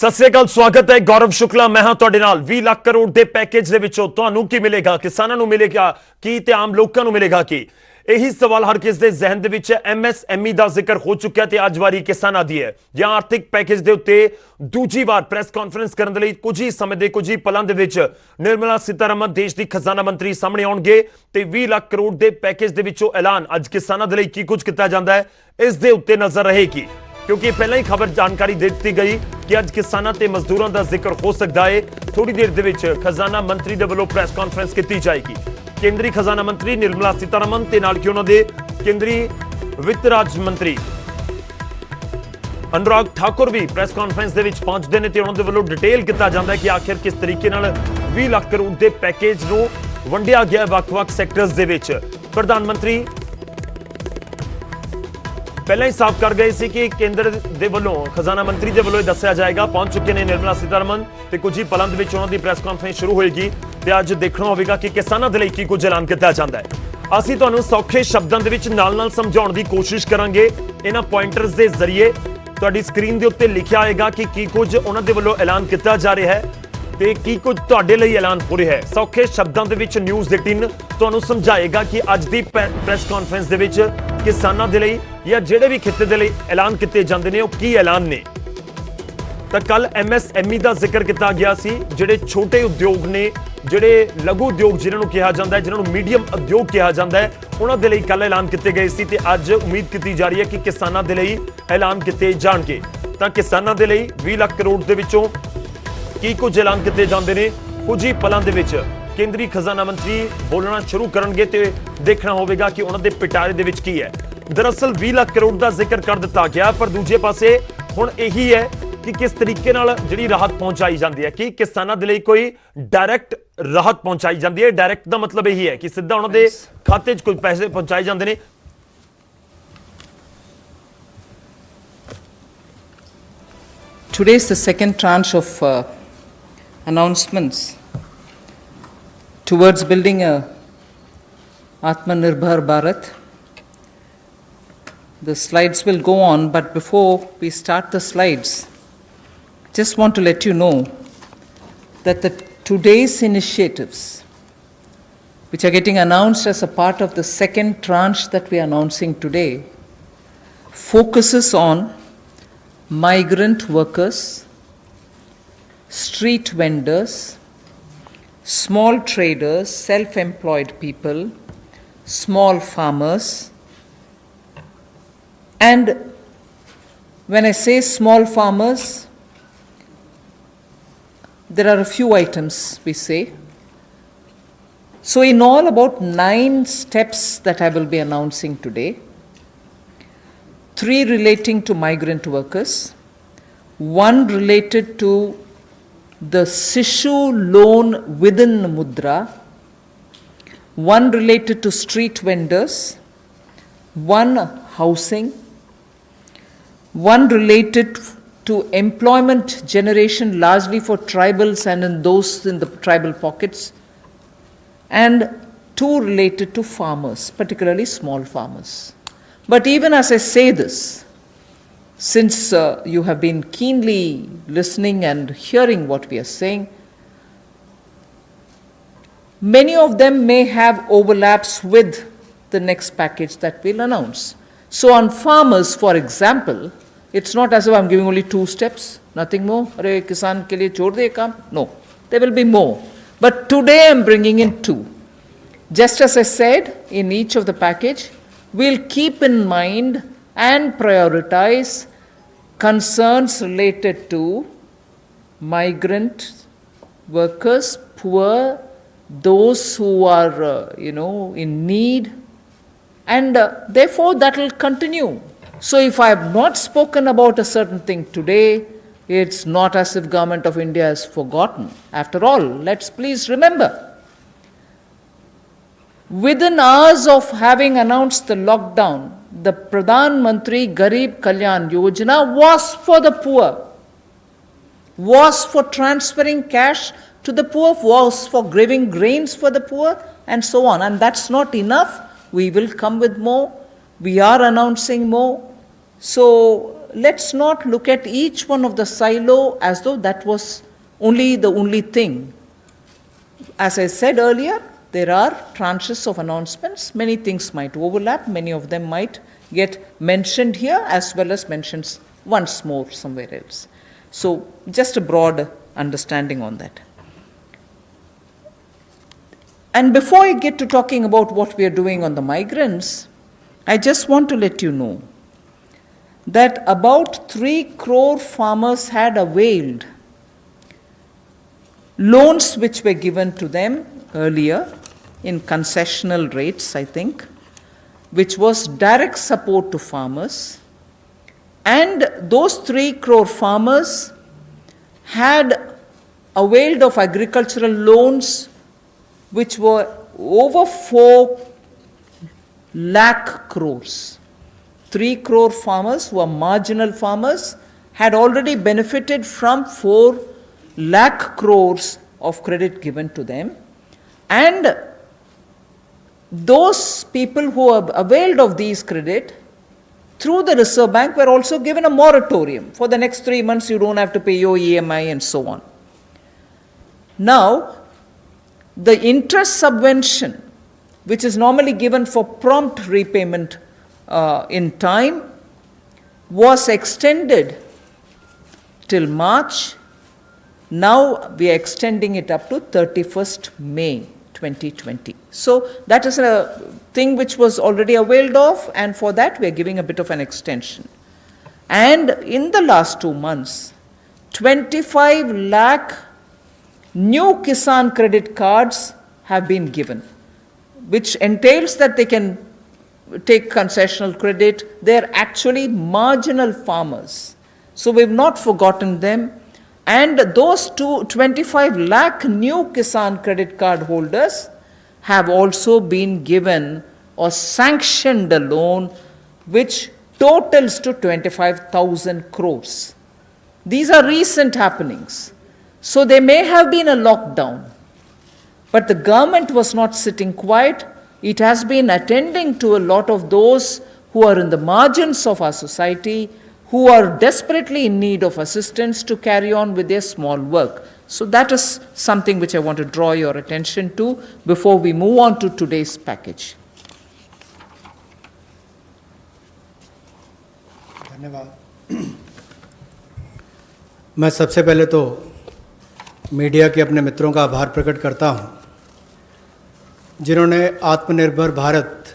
ਸਤਿ ਸ੍ਰੀ ਅਕਾਲ, ਸਵਾਗਤ ਹੈ। ਗੌਰਵ ਸ਼ੁਕਲਾ ਮੈਂ ਹਾਂ ਤੁਹਾਡੇ ਨਾਲ। 20 ਲੱਖ ਕਰੋੜ ਦੇ ਪੈਕੇਜ ਦੇ ਵਿੱਚੋਂ ਤੁਹਾਨੂੰ ਕੀ ਮਿਲੇਗਾ, ਕਿਸਾਨਾਂ ਨੂੰ ਮਿਲੇਗਾ ਕੀ ਤੇ ਆਮ ਲੋਕਾਂ ਨੂੰ ਮਿਲੇਗਾ ਕੀ? ਇਹੀ ਸਵਾਲ ਹਰ ਕਿਸ ਦੇ ਜ਼ਿਹਨ ਦੇ ਵਿੱਚ ਹੈ। MSME ਦਾ ਜ਼ਿਕਰ ਹੋ ਚੁੱਕਿਆ ਤੇ ਅੱਜ ਵਾਰੀ ਕਿਸਾਨਾਂ ਦੀ ਹੈ। ਜਾਂ ਆਰਥਿਕ ਪੈਕੇਜ ਦੇ ਉੱਤੇ ਦੂਜੀ ਵਾਰ ਪ੍ਰੈਸ ਕਾਨਫਰੰਸ ਕਰਨ ਦੇ ਲਈ ਕੁਝ ਹੀ ਸਮੇਂ ਦੇ ਕੁਝ ਹੀ ਪਲਾਂ ਦੇ ਵਿੱਚ ਨਿਰਮਲਾ ਸੀਤਾਰਮਨ ਦੇਸ਼ ਦੀ ਖਜ਼ਾਨਾ ਮੰਤਰੀ ਸਾਹਮਣੇ ਆਉਣਗੇ ਤੇ 20 ਲੱਖ ਕਰੋੜ ਦੇ ਪੈਕੇਜ ਦੇ ਵਿੱਚੋਂ ਐਲਾਨ ਅੱਜ ਕਿਸਾਨਾਂ ਦੇ ਲਈ ਕੀ ਕੁਝ ਕੀਤਾ ਜਾਂਦਾ ਹੈ ਇਸ ਦੇ ਉੱਤੇ ਨਜ਼ਰ ਰਹੇਗੀ। क्योंकि पहले ही खबर जानकारी दे दी गई कि अज किसानों ते मजदूरों का जिक्र हो सकता है। थोड़ी देर दे विच खजाना मंत्री दे वल्लों प्रेस कॉन्फ्रेंस की जाएगी। केंद्रीय खजाना मंत्री निर्मला सीतारमन ते नाल कि उन्हां दे केंद्रीय वित्त राज्य मंत्री अनुराग ठाकुर भी प्रेस कॉन्फ्रेंस दे विच पहुंचदे ने ते उन्हां दे वल्लों डिटेल किया जाता है कि आखिर किस तरीके नाल 20 लाख करोड़ के पैकेज नूं वंडिया गया वख-वख सैक्टर्स दे विच। प्रधानमंत्री पहले ही साफ कर गए सी कि केंद्र दे वल्लों खजाना मंत्री दे वल्लों दस्सिया जाएगा। पहुंच चुके हैं निर्मला सीतारमन ते कुछ ही पलां दे विच उन्हां दी प्रेस कॉन्फ्रेंस शुरू होएगी ते अज देखना होवेगा कि किसानां दे लई की कुछ ऐलान किया जाता है। ਅਸੀਂ ਤੁਹਾਨੂੰ ਸੌਖੇ ਸ਼ਬਦਾਂ ਦੇ ਵਿੱਚ ਨਾਲ-ਨਾਲ ਸਮਝਾਉਣ ਦੀ ਕੋਸ਼ਿਸ਼ ਕਰਾਂਗੇ। ਇਹਨਾਂ ਪੁਆਇੰਟਰਸ ਦੇ ਜ਼ਰੀਏ ਤੁਹਾਡੀ ਸਕਰੀਨ ਦੇ ਉੱਤੇ ਲਿਖਿਆ ਆਏਗਾ ਕਿ ਕੀ ਕੁਝ ਉਹਨਾਂ ਦੇ ਵੱਲੋਂ ਐਲਾਨ ਕੀਤਾ ਜਾ ਰਿਹਾ ਹੈ ਤੇ ਕੀ ਕੁਝ ਤੁਹਾਡੇ ਲਈ ਐਲਾਨ ਹੋ ਰਿਹਾ ਹੈ। ਸੌਖੇ ਸ਼ਬਦਾਂ ਦੇ ਵਿੱਚ ਨਿਊਜ਼ 18 ਤੁਹਾਨੂੰ ਸਮਝਾਏਗਾ ਕਿ ਅੱਜ ਦੀ ਪ੍ਰੈਸ ਕਾਨਫਰੰਸ ਦੇ ਵਿੱਚ ਕਿਸਾਨਾਂ ਦੇ ਲਈ ਜਾਂ ਜਿਹੜੇ ਵੀ ਖਿੱਤੇ ਦੇ ਲਈ ਐਲਾਨ ਕੀਤੇ ਜਾਂਦੇ ਨੇ ਉਹ ਕੀ ਐਲਾਨ ਨੇ। ਤਾਂ ਕੱਲ MSME ਦਾ ਜ਼ਿਕਰ ਕੀਤਾ ਗਿਆ ਸੀ। ਜਿਹੜੇ ਛੋਟੇ ਉਦਯੋਗ ਨੇ, ਜਿਹੜੇ ਲਘੂ ਉਦਯੋਗ ਜਿਨ੍ਹਾਂ ਨੂੰ ਕਿਹਾ ਜਾਂਦਾ ਹੈ, ਜਿਨ੍ਹਾਂ ਨੂੰ ਮੀਡੀਅਮ ਉਦਯੋਗ ਕਿਹਾ ਜਾਂਦਾ ਹੈ, ਉਹਨਾਂ ਦੇ ਲਈ ਕੱਲ ਐਲਾਨ ਕੀਤੇ ਗਏ ਸੀ ਤੇ ਅੱਜ ਉਮੀਦ ਕੀਤੀ ਜਾ ਰਹੀ ਹੈ ਕਿ ਕਿਸਾਨਾਂ ਦੇ ਲਈ ਐਲਾਨ ਕੀਤੇ ਜਾਣਗੇ। ਤਾਂ ਕਿਸਾਨਾਂ ਦੇ ਲਈ 20 ਲੱਖ ਕਰੋੜ ਦੇ ਵਿੱਚੋਂ ਕੀ ਕੁਝ ਐਲਾਨ ਕੀਤੇ ਜਾਂਦੇ ਨੇ ਕੁਝ ਹੀ ਪਲਾਂ ਦੇ ਵਿੱਚ ਕੇਂਦਰੀ ਖਜ਼ਾਨਾ ਮੰਤਰੀ ਬੋਲਣਾ ਸ਼ੁਰੂ ਕਰਨਗੇ ਤੇ ਦੇਖਣਾ ਹੋਵੇਗਾ ਕਿ ਉਹਨਾਂ ਦੇ ਪਿਟਾਰੇ ਦੇ ਵਿੱਚ ਕੀ ਹੈ। ਦਰਅਸਲ 20 ਲੱਖ ਕਰੋੜ ਦਾ ਜ਼ਿਕਰ ਕਰ ਦਿੱਤਾ ਗਿਆ, ਪਰ ਦੂਜੇ ਪਾਸੇ ਹੁਣ ਇਹੀ ਹੈ ਕਿ ਕਿਸ ਤਰੀਕੇ ਨਾਲ ਜਿਹੜੀ ਰਾਹਤ ਪਹੁੰਚਾਈ ਜਾਂਦੀ ਹੈ ਕਿ ਕਿਸਾਨਾਂ ਦੇ ਲਈ ਕੋਈ ਡਾਇਰੈਕਟ ਰਾਹਤ ਪਹੁੰਚਾਈ ਜਾਂਦੀ ਹੈ। ਡਾਇਰੈਕਟ ਦਾ ਮਤਲਬ ਇਹੀ ਹੈ ਕਿ ਸਿੱਧਾ ਉਹਨਾਂ ਦੇ ਖਾਤੇ 'ਚ ਕੋਈ ਪੈਸੇ ਪਹੁੰਚਾਏ ਜਾਂਦੇ ਨੇ। Today is the second tranche of announcements towards building a Atmanirbhar Bharat. The slides will go on, but before we start the slides, just want to let you know that today's initiatives, which are getting announced as a part of the second tranche that we are announcing today, focuses on migrant workers, street vendors, small traders, self-employed people, small farmers. And when I say small farmers, there are a few items we say. So in all, about 9 steps that I will be announcing today. 3 relating to migrant workers, 1 related to the Sishu loan within Mudra, 1 related to street vendors, 1 housing, 1 related to employment generation largely for tribals and in those in the tribal pockets, and 2 related to farmers, particularly small farmers. But even as I say this, since you have been keenly listening and hearing what we are saying, many of them may have overlaps with the next package that we'll announce. So on farmers, for example, it's not as if I'm giving only 2 steps, nothing more. Arey kisan ke liye chhod de kaam. No, there will be more. But today I'm bringing in 2. Just as I said in each of the package, we'll keep in mind and prioritize concerns related to migrant workers, poor, those who are, in need, and therefore that will continue. So if I have not spoken about a certain thing today, it's not as if Government of India has forgotten. After all, let's please remember, within hours of having announced the lockdown, the Pradhan Mantri Garib Kalyan Yojana was for the poor, was for transferring cash to the poor, was for giving grains for the poor, and so on. And that's not enough. We will come with more. We are announcing more. So let's not look at each one of the silo as though that was the only thing. As I said earlier, there are tranches of announcements. Many things might overlap. Many of them might get mentioned here as well as mentioned once more somewhere else. So just a broad understanding on that. And before I get to talking about what we are doing on the migrants, I just want to let you know that about 3 crore farmers had availed loans which were given to them earlier in concessional rates, I think, which was direct support to farmers. And those 3 crore farmers had availed of agricultural loans which were over 4 lakh crores. 3 crore farmers who are marginal farmers had already benefited from 4 lakh crores of credit given to them. And those people who have availed of these credit through the Reserve Bank were also given a moratorium. For the next 3 months, you don't have to pay your EMI and so on. Now, the interest subvention, which is normally given for prompt repayment in time, was extended till March. Now we are extending it up to 31st May 2020. So that is a thing which was already availed of, and for that we are giving a bit of an extension. And in the last 2 months, 25 lakh new Kisan credit cards have been given, which entails that they can take concessional credit. They are actually marginal farmers. So we've not forgotten them. And those 25 lakh new Kisan credit card holders have also been given or sanctioned a loan which totals to 25,000 crores. These are recent happenings. So there may have been a lockdown, but the government was not sitting quiet. It has been attending to a lot of those who are in the margins of our society, who are desperately in need of assistance to carry on with their small work. So that is something which I want to draw your attention to before we move on to today's package. धन्यवाद। मैं सबसे पहले तो media के अपने मित्रों का आभार प्रकट करता हूं, जिन्होंने आत्मनिर्भर भारत